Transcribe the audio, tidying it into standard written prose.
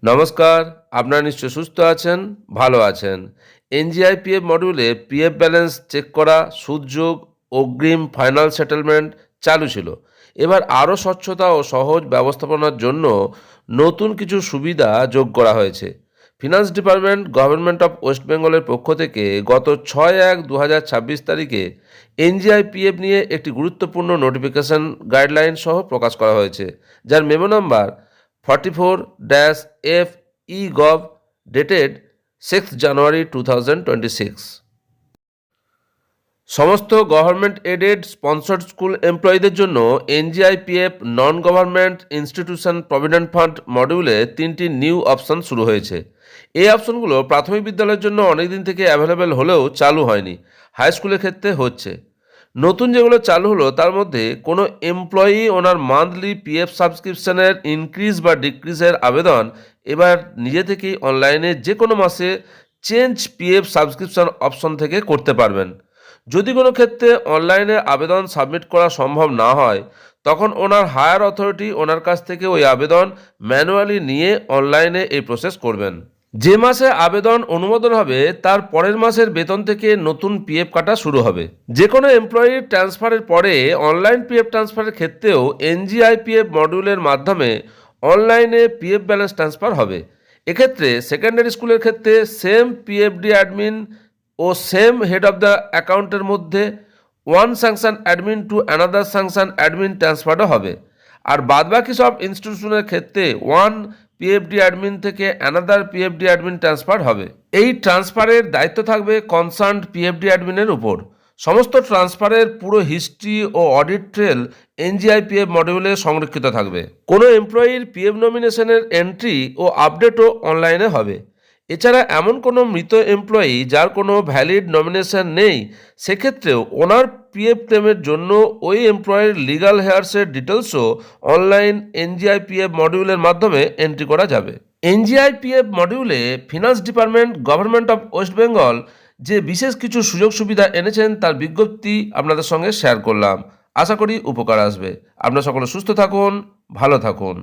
নমস্কার, আপনারা নিশ্চয় সুস্থ আছেন, ভালো আছেন। এনজিআইপিএফ মডিউলে পিএফ ব্যালেন্স চেক করা, সুদ যোগ, অগ্রিম ফাইনাল সেটেলমেন্ট চালু ছিল। এবার আরও স্বচ্ছতা ও সহজ ব্যবস্থাপনার জন্য নতুন কিছু সুবিধা যোগ করা হয়েছে। Finance department government of West বেঙ্গলের পক্ষ থেকে গত 6/1/2026 তারিখে এনজিআইপিএফ নিয়ে একটি গুরুত্বপূর্ণ নোটিফিকেশন গাইডলাইন সহ প্রকাশ করা হয়েছে, যার মেমো নাম্বার 44-F-E-Gov ডেটেড 6 জানুয়ারি 2026। সমস্ত গভর্নমেন্ট এডেড স্পন্সর্ড স্কুল এমপ্লয়ীদের জন্য NGIPF non government institution provident fund মডিউলে 3টি নিউ অপশন শুরু হয়েছে। এই অপশনগুলো প্রাথমিক বিদ্যালয়ের জন্য অনেকদিন থেকে অ্যাভেলেবেল হলেও চালু হয়নি, হাই স্কুলের ক্ষেত্রে হচ্ছে। নতুন যেগুলো চালু হলো তার মধ্যে কোনো এমপ্লয়ি ওনার মান্থলি পিএফ সাবস্ক্রিপশনের ইনক্রিজ বা ডিক্রিজের আবেদন এবার নিজে থেকেই অনলাইনে যে কোনো মাসে চেঞ্জ পিএফ সাবস্ক্রিপশন অপশন থেকে করতে পারবেন। যদি কোনো ক্ষেত্রে অনলাইনে আবেদন সাবমিট করা সম্ভব না হয়, তখন ওনার হায়ার অথরিটি ওনার কাছ থেকে ওই আবেদন ম্যানুয়ালি নিয়ে অনলাইনে এই প্রসেস করবেন। যে মাসে আবেদন অনুমোদন হবে তার পরের মাসের বেতন থেকে নতুন পিএফ কাটা শুরু হবে। যে কোনো এমপ্লয়ির ট্রান্সফারের পরে অনলাইন পিএফ ট্রান্সফারের ক্ষেত্রেও এনজিআইপিএফ মডিউলের মাধ্যমে অনলাইনে পিএফ ব্যালেন্স ট্রান্সফার হবে। এক্ষেত্রে সেকেন্ডারি স্কুলের ক্ষেত্রে সেম পিএফডি অ্যাডমিন ও সেম হেড অফ দ্য অ্যাকাউন্টের মধ্যে one sanction admin to another sanction admin ট্রান্সফারও হবে। আর বাদবাকি সব ইনস্টিটিউশনের ক্ষেত্রে ওয়ান পিএফডি অ্যাডমিন থেকে অ্যানাদার পিএফডি অ্যাডমিন ট্রান্সফার হবে। এই ট্রান্সফারের দায়িত্ব থাকবে কনসার্নড পিএফডি অ্যাডমিনের উপর। সমস্ত ট্রান্সফারের পুরো হিস্ট্রি ও অডিট ট্রেল এনজিআইপিএফ মডিউলে সংরক্ষিত থাকবে। কোনো এমপ্লয়ির পিএফ নমিনেশনের এন্ট্রি ও আপডেটও অনলাইনে হবে। এছাড়া এমন কোনো মৃত এমপ্লয়ি যার কোনো ভ্যালিড নমিনেশন নেই, সেক্ষেত্রেও ওনার পিএফ ক্লেমের জন্য ওই এমপ্লয়ির লিগাল হেয়ার্সের ডিটেলসও অনলাইন এনজিআইপিএফ মডিউলের মাধ্যমে এন্ট্রি করা যাবে। এনজিআইপিএফ মডিউলে finance department government of West Bengal যে বিশেষ কিছু সুযোগ সুবিধা এনেছেন তার বিজ্ঞপ্তি আপনাদের সঙ্গে শেয়ার করলাম। আশা করি উপকার আসবে। আপনারা সকলে সুস্থ থাকুন, ভালো থাকুন।